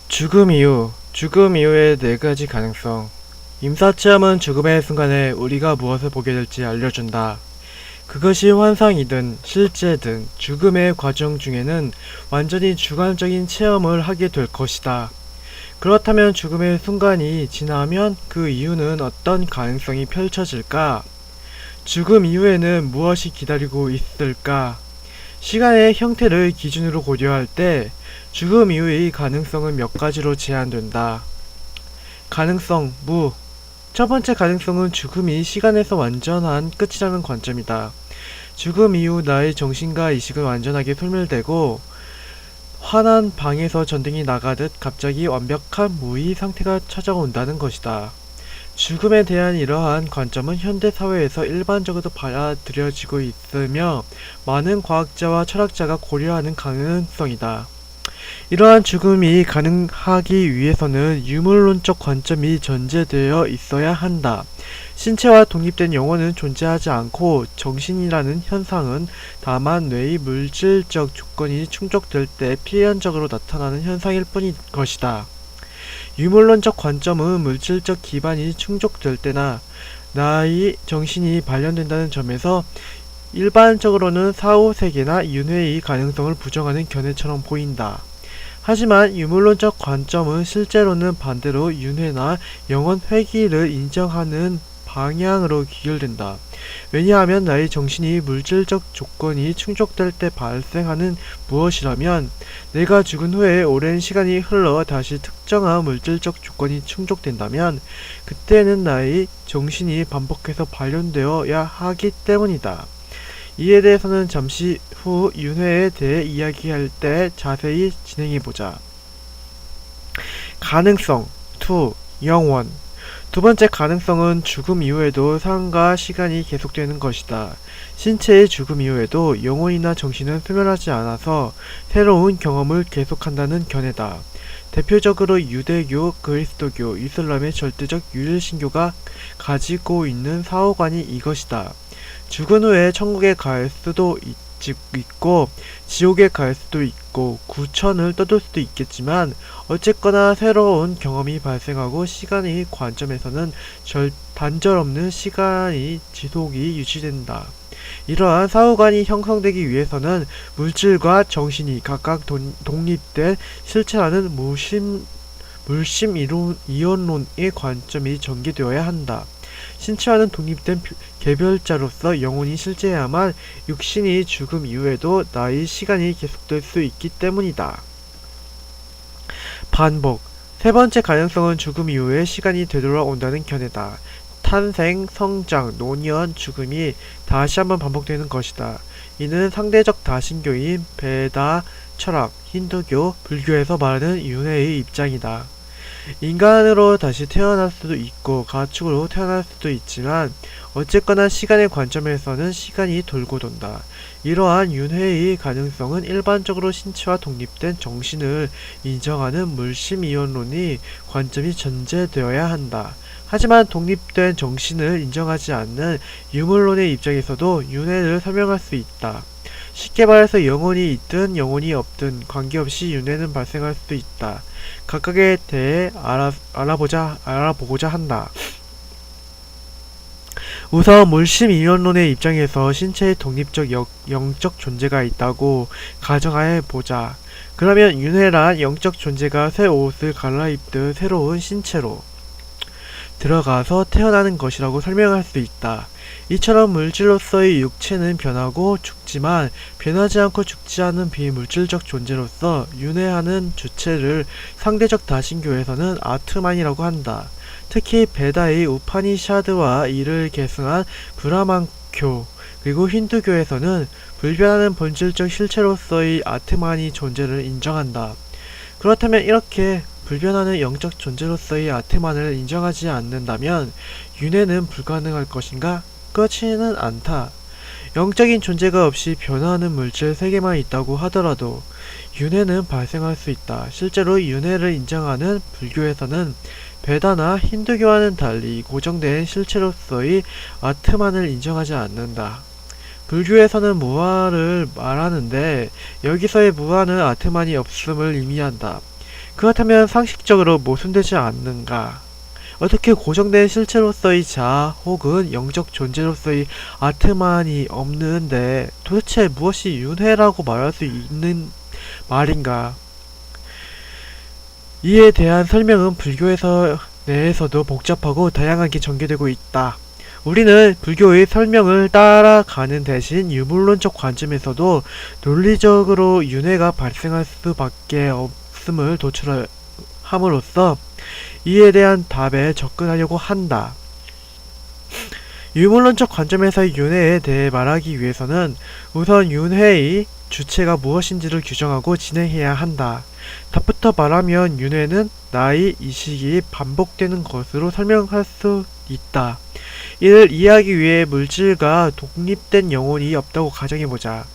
죽음 이후의 네 가지 가능성. 임사체험은 죽음의 순간에 우리가 무엇을 보게 될지 알려준다. 그것이 환상이든 실제든 죽음의 과정 중에는 완전히 주관적인 체험을 하게 될 것이다. 그렇다면 죽음의 순간이 지나면 그 이후는 어떤 가능성이 펼쳐질까? 죽음 이후에는 무엇이 기다리고 있을까? 시간의 형태를 기준으로 고려할 때 죽음 이후의 가능성은 몇 가지로 제한된다. 가능성, 무. 첫 번째 가능성은 죽음이 시간에서 완전한 끝이라는 관점이다. 죽음 이후 나의 정신과 의식은 완전하게 소멸되고 환한 방에서 전등이 나가듯 갑자기 완벽한 무의 상태가 찾아온다는 것이다. 죽음에 대한 이러한 관점은 현대 사회에서 일반적으로 받아들여지고 있으며 많은 과학자와 철학자가 고려하는 가능성이다. 이러한 죽음이 가능하기 위해서는 유물론적 관점이 전제되어 있어야 한다. 신체와 독립된 영혼은 존재하지 않고 정신이라는 현상은 다만 뇌의 물질적 조건이 충족될 때 필연적으로 나타나는 현상일 뿐인 것이다. 유물론적 관점은 물질적 기반이 충족될 때나 나의 정신이 발현된다는 점에서 일반적으로는 사후세계나 윤회의 가능성을 부정하는 견해처럼 보인다. 하지만 유물론적 관점은 실제로는 반대로 윤회나 영혼 회귀를 인정하는 방향으로 귀결된다. 왜냐하면 나의 정신이 물질적 조건이 충족될 때 발생하는 무엇이라면 내가 죽은 후에 오랜 시간이 흘러 다시 특정한 물질적 조건이 충족된다면 그때는 나의 정신이 반복해서 발현되어야 하기 때문이다. 이에 대해서는 잠시 후 윤회에 대해 이야기할 때 자세히 진행해보자. 가능성 2. 영원. 두 번째 가능성은 죽음 이후에도 삶과 시간이 계속되는 것이다. 신체의 죽음 이후에도 영혼이나 정신은 소멸하지 않아서 새로운 경험을 계속한다는 견해다. 대표적으로 유대교, 그리스도교, 이슬람의 절대적 유일신교가 가지고 있는 사후관이 이것이다. 죽은 후에 천국에 갈 수도 있고 지옥에 갈 수도 있고 구천을 떠돌 수도 있겠지만 어쨌거나 새로운 경험이 발생하고 시간의 관점에서는 단절없는 시간이 지속이 유지된다. 이러한 사후관이 형성되기 위해서는 물질과 정신이 각각 독립된 실체라는 이론론의 관점이 전개되어야 한다. 신체와는 독립된 개별자로서 영혼이 실제야만 육신이 죽음 이후에도 나의 시간이 계속될 수 있기 때문이다. 반복. 세 번째 가능성은 죽음 이후에 시간이 되돌아온다는 견해다. 탄생, 성장, 노년, 죽음이 다시 한번 반복되는 것이다. 이는 상대적 다신교인 베다, 철학, 힌두교, 불교에서 말하는 윤회의 입장이다. 인간으로 다시 태어날 수도 있고 가축으로 태어날 수도 있지만 어쨌거나 시간의 관점에서는 시간이 돌고 돈다. 이러한 윤회의 가능성은 일반적으로 신체와 독립된 정신을 인정하는 물심이론론의 관점이 전제되어야 한다. 하지만 독립된 정신을 인정하지 않는 유물론의 입장에서도 윤회를 설명할 수 있다. 쉽게 말해서 영혼이 있든 영혼이 없든 관계없이 윤회는 발생할 수도 있다. 각각에 대해 알아보고자 한다. 우선 물심이론론의 입장에서 신체의 독립적 영적 존재가 있다고 가정해 보자. 그러면 윤회란 영적 존재가 새 옷을 갈아입듯 새로운 신체로 들어가서 태어나는 것이라고 설명할 수 있다. 이처럼 물질로서의 육체는 변하고 죽지만 변하지 않고 죽지 않은 비물질적 존재로서 윤회하는 주체를 상대적 다신교에서는 아트만이라고 한다. 특히 베다의 우파니샤드와 이를 계승한 브라만교 그리고 힌두교에서는 불변하는 본질적 실체로서의 아트만이 존재를 인정한다. 그렇다면 이렇게 불변하는 영적 존재로서의 아트만을 인정하지 않는다면 윤회는 불가능할 것인가? 그렇지는 않다. 영적인 존재가 없이 변화하는 물질 세계만 있다고 하더라도 윤회는 발생할 수 있다. 실제로 윤회를 인정하는 불교에서는 베다나 힌두교와는 달리 고정된 실체로서의 아트만을 인정하지 않는다. 불교에서는 무아를 말하는데 여기서의 무아는 아트만이 없음을 의미한다. 그렇다면 상식적으로 모순되지 않는가? 어떻게 고정된 실체로서의 자 혹은 영적 존재로서의 아트만이 없는데 도대체 무엇이 윤회라고 말할 수 있는 말인가? 이에 대한 설명은 불교에서 내에서도 복잡하고 다양하게 전개되고 있다. 우리는 불교의 설명을 따라가는 대신 유물론적 관점에서도 논리적으로 윤회가 발생할 수밖에 없음을 도출함으로써 이에 대한 답에 접근하려고 한다. 유물론적 관점에서의 윤회에 대해 말하기 위해서는 우선 윤회의 주체가 무엇인지를 규정하고 진행해야 한다. 답부터 말하면 윤회는 나의 이식이 반복되는 것으로 설명할 수 있다. 이를 이해하기 위해 물질과 독립된 영혼이 없다고 가정해보자.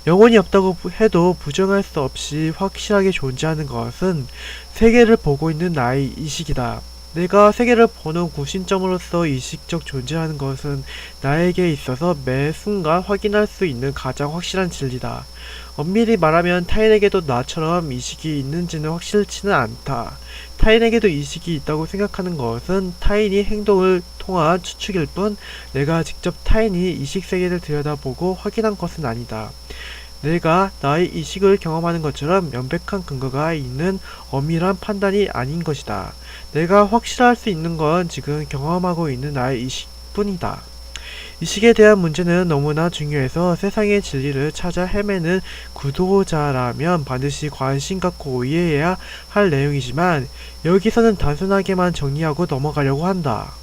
영혼이 없다고 해도 부정할 수 없이 확실하게 존재하는 것은 세계를 보고 있는 나의 이식이다. 내가 세계를 보는 구심점으로서 이식적 존재하는 것은 나에게 있어서 매 순간 확인할 수 있는 가장 확실한 진리다. 엄밀히 말하면 타인에게도 나처럼 이식이 있는지는 확실치는 않다. 타인에게도 이식이 있다고 생각하는 것은 타인이 행동을 통한 추측일 뿐 내가 직접 타인이 이식세계를 들여다보고 확인한 것은 아니다. 내가 나의 이식을 경험하는 것처럼 명백한 근거가 있는 엄밀한 판단이 아닌 것이다. 내가 확실할 수 있는 건 지금 경험하고 있는 나의 이식뿐이다. 이식에 대한 문제는 너무나 중요해서 세상의 진리를 찾아 헤매는 구도자라면 반드시 관심 갖고 이해해야 할 내용이지만 여기서는 단순하게만 정리하고 넘어가려고 한다.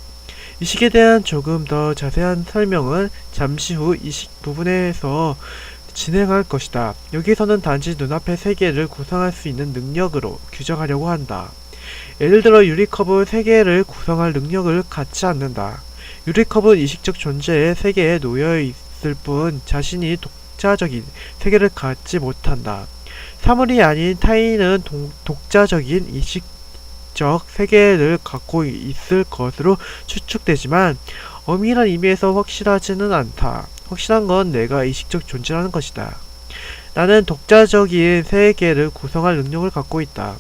이식에 대한 조금 더 자세한 설명은 잠시 후 이식 부분에서 진행할 것이다. 여기서는 단지 눈앞의 세계를 구성할 수 있는 능력으로 규정하려고 한다. 예를 들어 유리컵은 세계를 구성할 능력을 갖지 않는다. 유리컵은 이식적 존재의 세계에 놓여 있을 뿐 자신이 독자적인 세계를 갖지 못한다. 사물이 아닌 타인은 독자적인 이식적 세계를 갖고 있을 것으로 추측되지만 엄밀한 의미에서 확실하지는 않다. 확실한 건 내가 이식적 존재라는 것이다. 나는 독자적인 세계를 구성할 능력을 갖고 있다.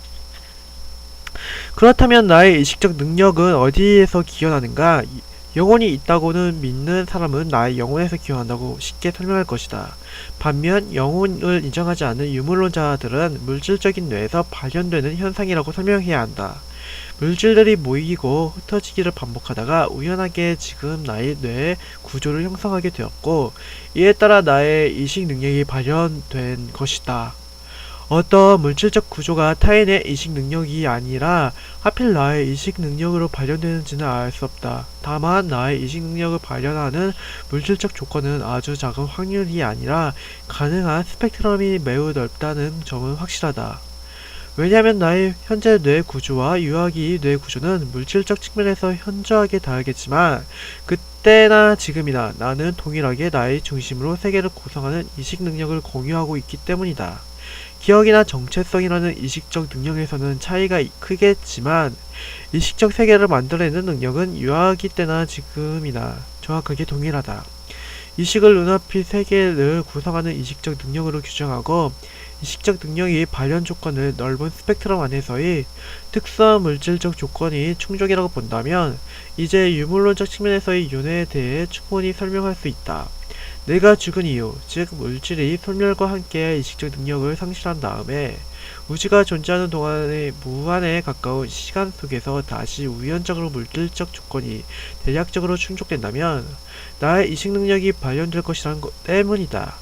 그렇다면 나의 이식적 능력은 어디에서 기원하는가? 영혼이 있다고는 믿는 사람은 나의 영혼에서 기원한다고 쉽게 설명할 것이다. 반면 영혼을 인정하지 않는 유물론자들은 물질적인 뇌에서 발현되는 현상이라고 설명해야 한다. 물질들이 모이고 흩어지기를 반복하다가 우연하게 지금 나의 뇌의 구조를 형성하게 되었고 이에 따라 나의 이식 능력이 발현된 것이다. 어떤 물질적 구조가 타인의 이식 능력이 아니라 하필 나의 이식 능력으로 발현되는지는 알 수 없다. 다만 나의 이식 능력을 발현하는 물질적 조건은 아주 작은 확률이 아니라 가능한 스펙트럼이 매우 넓다는 점은 확실하다. 왜냐하면 나의 현재 뇌 구조와 유아기 뇌 구조는 물질적 측면에서 현저하게 다르겠지만 그때나 지금이나 나는 동일하게 나의 중심으로 세계를 구성하는 이식 능력을 공유하고 있기 때문이다. 기억이나 정체성이라는 이식적 능력에서는 차이가 크겠지만 이식적 세계를 만들어내는 능력은 유아기 때나 지금이나 정확하게 동일하다. 이식을 눈앞의 세계를 구성하는 이식적 능력으로 규정하고 이식적 능력이 발현 조건을 넓은 스펙트럼 안에서의 특수한 물질적 조건이 충족이라고 본다면 이제 유물론적 측면에서의 윤회에 대해 충분히 설명할 수 있다. 내가 죽은 이유, 즉 물질이 소멸과 함께 이식적 능력을 상실한 다음에 우주가 존재하는 동안의 무한에 가까운 시간 속에서 다시 우연적으로 물질적 조건이 대략적으로 충족된다면 나의 이식 능력이 발현될 것이라는 것 때문이다.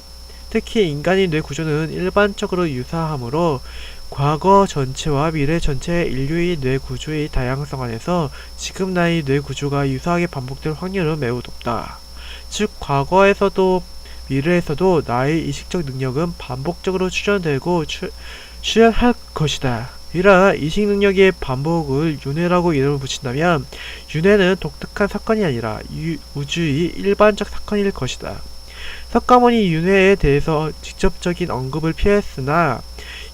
특히 인간의 뇌 구조는 일반적으로 유사하므로 과거 전체와 미래 전체의 인류의 뇌 구조의 다양성 안에서 지금 나의 뇌 구조가 유사하게 반복될 확률은 매우 높다. 즉 과거에서도 미래에서도 나의 이식적 능력은 반복적으로 출현되고 출현할 것이다. 이러한 이식 능력의 반복을 윤회라고 이름을 붙인다면 윤회는 독특한 사건이 아니라 우주의 일반적 사건일 것이다. 석가모니 윤회에 대해서 직접적인 언급을 피했으나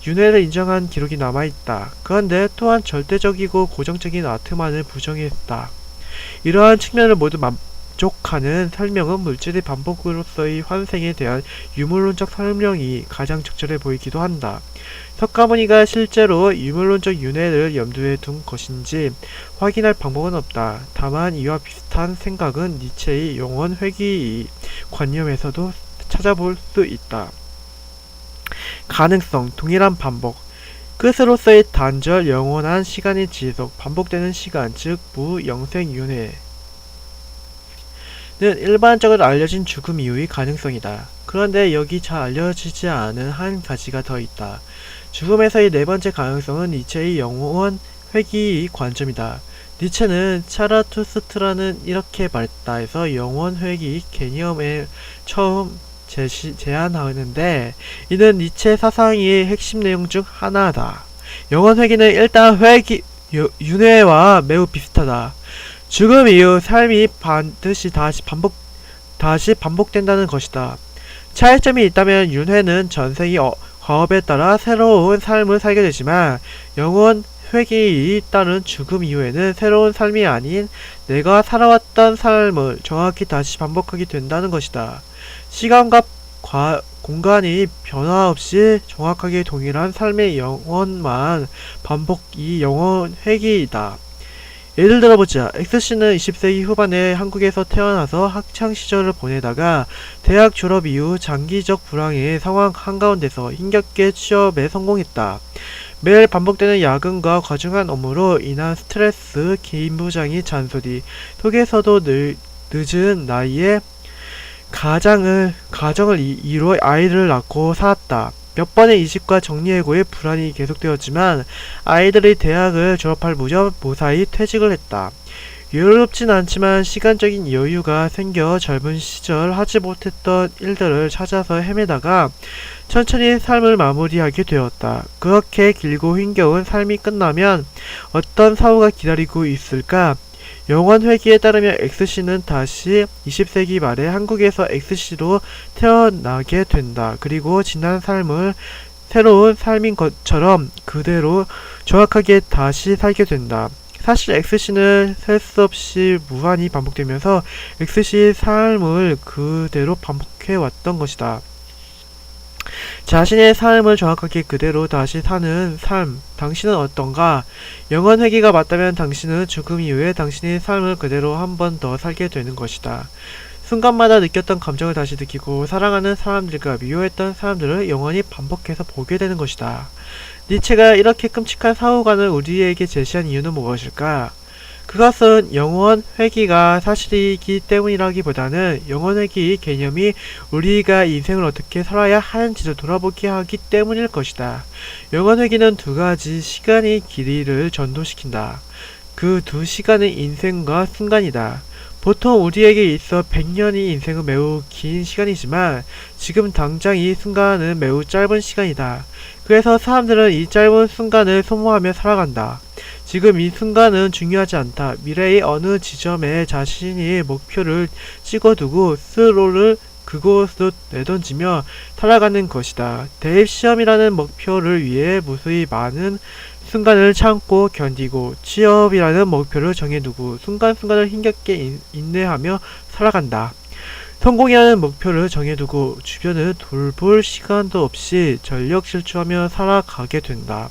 윤회를 인정한 기록이 남아있다. 그런데 또한 절대적이고 고정적인 아트만을 부정했다. 이러한 측면을 모두 만족하는 설명은 물질의 반복으로서의 환생에 대한 유물론적 설명이 가장 적절해 보이기도 한다. 석가모니가 실제로 유물론적 윤회를 염두에 둔 것인지 확인할 방법은 없다. 다만 이와 비슷한 생각은 니체의 영원 회귀 관념에서도 찾아볼 수 있다. 가능성, 동일한 반복, 끝으로서의 단절, 영원한 시간의 지속, 반복되는 시간, 즉 무영생윤회는 일반적으로 알려진 죽음 이후의 가능성이다. 그런데 여기 잘 알려지지 않은 한 가지가 더 있다. 죽음에서의 네 번째 가능성은 니체의 영원 회귀의 관점이다. 니체는 차라투스트라는 이렇게 말했다 해서 영원 회귀 개념을 처음 제안하는데 이는 니체 사상의 핵심 내용 중 하나다. 영원 회귀는 일단 윤회와 매우 비슷하다. 죽음 이후 삶이 반드시 다시 반복된다는 것이다. 차이점이 있다면 윤회는 전생의 과업에 따라 새로운 삶을 살게 되지만 영원 회귀에 따른 죽음 이후에는 새로운 삶이 아닌 내가 살아왔던 삶을 정확히 다시 반복하게 된다는 것이다. 시간과 공간이 변화 없이 정확하게 동일한 삶의 영원만 반복이 영원 회귀이다. 예를 들어보자. X씨는 20세기 후반에 한국에서 태어나서 학창시절을 보내다가 대학 졸업 이후 장기적 불황의 상황 한가운데서 힘겹게 취업에 성공했다. 매일 반복되는 야근과 과중한 업무로 인한 스트레스, 개인부장의 잔소리, 속에서도 늦은 나이에 가정을 이루어 아이를 낳고 살았다. 몇 번의 이직과 정리해고의 불안이 계속되었지만 아이들이 대학을 졸업할 무렵 무사히 퇴직을 했다. 여유롭진 않지만 시간적인 여유가 생겨 젊은 시절 하지 못했던 일들을 찾아서 헤매다가 천천히 삶을 마무리하게 되었다. 그렇게 길고 힘겨운 삶이 끝나면 어떤 사후가 기다리고 있을까? 영원 회귀에 따르면 X씨는 다시 20세기 말에 한국에서 X씨로 태어나게 된다. 그리고 지난 삶을 새로운 삶인 것처럼 그대로 정확하게 다시 살게 된다. 사실 X씨는 셀 수 없이 무한히 반복되면서 X씨의 삶을 그대로 반복해왔던 것이다. 자신의 삶을 정확하게 그대로 다시 사는 삶, 당신은 어떤가? 영원 회귀가 맞다면 당신은 죽음 이후에 당신의 삶을 그대로 한 번 더 살게 되는 것이다. 순간마다 느꼈던 감정을 다시 느끼고 사랑하는 사람들과 미워했던 사람들을 영원히 반복해서 보게 되는 것이다. 니체가 이렇게 끔찍한 사후관을 우리에게 제시한 이유는 무엇일까? 그것은 영원 회귀가 사실이기 때문이라기보다는 영원 회귀의 개념이 우리가 인생을 어떻게 살아야 하는지를 돌아보게 하기 때문일 것이다. 영원 회귀는 두 가지 시간의 길이를 전도시킨다. 그 두 시간은 인생과 순간이다. 보통 우리에게 있어 100년이 인생은 매우 긴 시간이지만 지금 당장 이 순간은 매우 짧은 시간이다. 그래서 사람들은 이 짧은 순간을 소모하며 살아간다. 지금 이 순간은 중요하지 않다. 미래의 어느 지점에 자신의 목표를 찍어두고 스스로를 그곳으로 내던지며 살아가는 것이다. 대입시험이라는 목표를 위해 무수히 많은 순간을 참고 견디고 취업이라는 목표를 정해두고 순간순간을 힘겹게 인내하며 살아간다. 성공이라는 목표를 정해두고 주변을 돌볼 시간도 없이 전력 질주하며 살아가게 된다.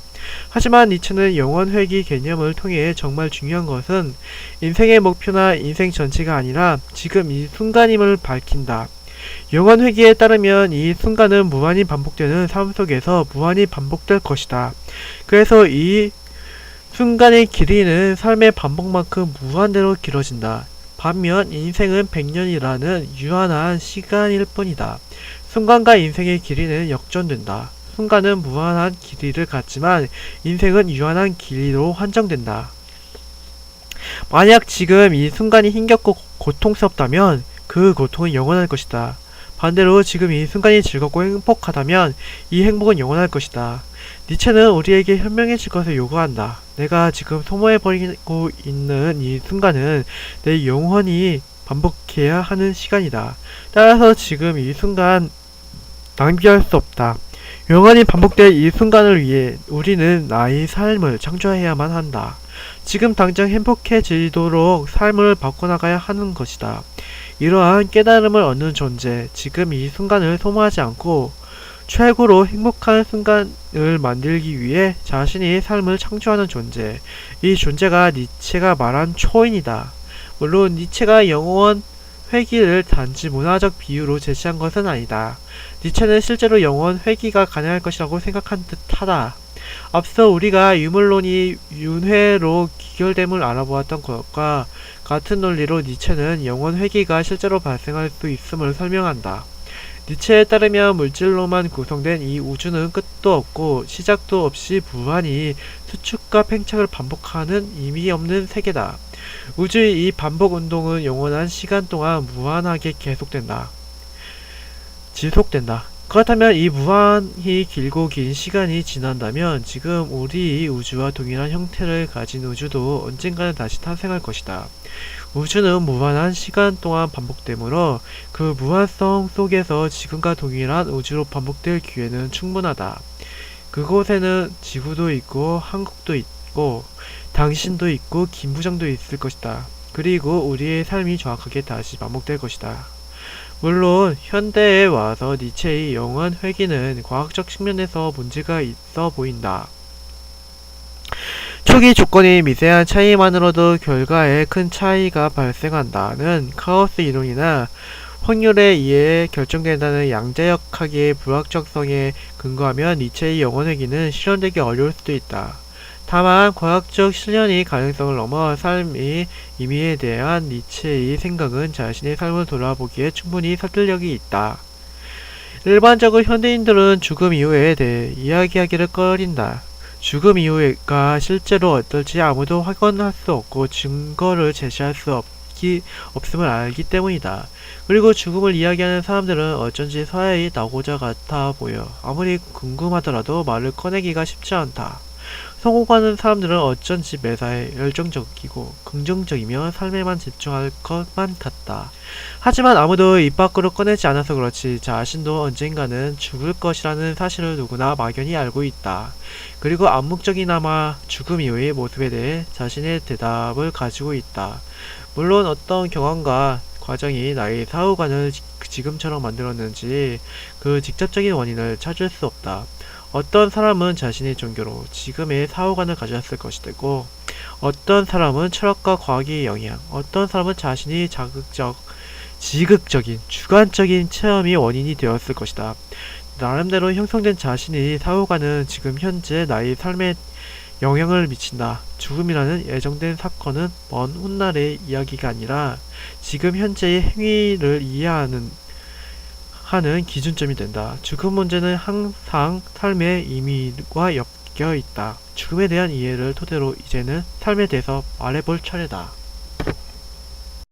하지만 니체는 영원 회귀 개념을 통해 정말 중요한 것은 인생의 목표나 인생 전체가 아니라 지금 이 순간임을 밝힌다. 영원 회귀에 따르면 이 순간은 무한히 반복되는 삶 속에서 무한히 반복될 것이다. 그래서 이 순간의 길이는 삶의 반복만큼 무한대로 길어진다. 반면 인생은 100년이라는 유한한 시간일 뿐이다. 순간과 인생의 길이는 역전된다. 순간은 무한한 길이를 갖지만 인생은 유한한 길이로 한정된다. 만약 지금 이 순간이 힘겹고 고통스럽다면 그 고통은 영원할 것이다. 반대로 지금 이 순간이 즐겁고 행복하다면 이 행복은 영원할 것이다. 니체는 우리에게 현명해질 것을 요구한다. 내가 지금 소모해버리고 있는 이 순간은 내 영원히 반복해야 하는 시간이다. 따라서 지금 이 순간 낭비할 수 없다. 영원히 반복될 이 순간을 위해 우리는 나의 삶을 창조해야만 한다. 지금 당장 행복해지도록 삶을 바꿔나가야 하는 것이다. 이러한 깨달음을 얻는 존재, 지금 이 순간을 소모하지 않고 최고로 행복한 순간을 만들기 위해 자신이 삶을 창조하는 존재. 이 존재가 니체가 말한 초인이다. 물론 니체가 영원 회귀를 단지 문화적 비유로 제시한 것은 아니다. 니체는 실제로 영원 회귀가 가능할 것이라고 생각한 듯하다. 앞서 우리가 유물론이 윤회로 귀결됨을 알아보았던 것과 같은 논리로 니체는 영원 회귀가 실제로 발생할 수 있음을 설명한다. 니체에 따르면 물질로만 구성된 이 우주는 끝도 없고 시작도 없이 무한히 수축과 팽창을 반복하는 의미 없는 세계다. 우주의 이 반복 운동은 영원한 시간 동안 무한하게 지속된다. 그렇다면 이 무한히 길고 긴 시간이 지난다면 지금 우리 우주와 동일한 형태를 가진 우주도 언젠가는 다시 탄생할 것이다. 우주는 무한한 시간 동안 반복되므로 그 무한성 속에서 지금과 동일한 우주로 반복될 기회는 충분하다. 그곳에는 지구도 있고 한국도 있고 당신도 있고 김부장도 있을 것이다. 그리고 우리의 삶이 정확하게 다시 반복될 것이다. 물론 현대에 와서 니체의 영원 회귀는 과학적 측면에서 문제가 있어 보인다. 초기 조건의 미세한 차이만으로도 결과에 큰 차이가 발생한다는 카오스 이론이나 확률에 의해 결정된다는 양자역학의 불확정성에 근거하면 니체의 영원 회귀는 실현되기 어려울 수도 있다. 다만 과학적 실현의 가능성을 넘어 삶의 의미에 대한 니체의 생각은 자신의 삶을 돌아보기에 충분히 설득력이 있다. 일반적으로 현대인들은 죽음 이후에 대해 이야기하기를 꺼린다. 죽음 이후가 실제로 어떨지 아무도 확언할 수 없고 증거를 제시할 수 없음을 알기 때문이다. 그리고 죽음을 이야기하는 사람들은 어쩐지 서야히 나고자 같아 보여. 아무리 궁금하더라도 말을 꺼내기가 쉽지 않다. 성공하는 사람들은 어쩐지 매사에 열정적이고 긍정적이며 삶에만 집중할 것만 같다. 하지만 아무도 입 밖으로 꺼내지 않아서 그렇지 자신도 언젠가는 죽을 것이라는 사실을 누구나 막연히 알고 있다. 그리고 암묵적이나마 죽음 이후의 모습에 대해 자신의 대답을 가지고 있다. 물론 어떤 경험과 과정이 나의 사후관을 지금처럼 만들었는지 그 직접적인 원인을 찾을 수 없다. 어떤 사람은 자신의 종교로 지금의 사후관을 가졌을 것이고 어떤 사람은 철학과 과학의 영향, 어떤 사람은 자신이 지극적인, 주관적인 체험이 원인이 되었을 것이다. 나름대로 형성된 자신의 사후관은 지금 현재 나의 삶에 영향을 미친다. 죽음이라는 예정된 사건은 먼 훗날의 이야기가 아니라 지금 현재의 행위를 이해하는 기준점이 된다. 죽음 문제는 항상 삶의 의미와 엮여 있다. 죽음에 대한 이해를 토대로 이제는 삶에 대해서 말해볼 차례다.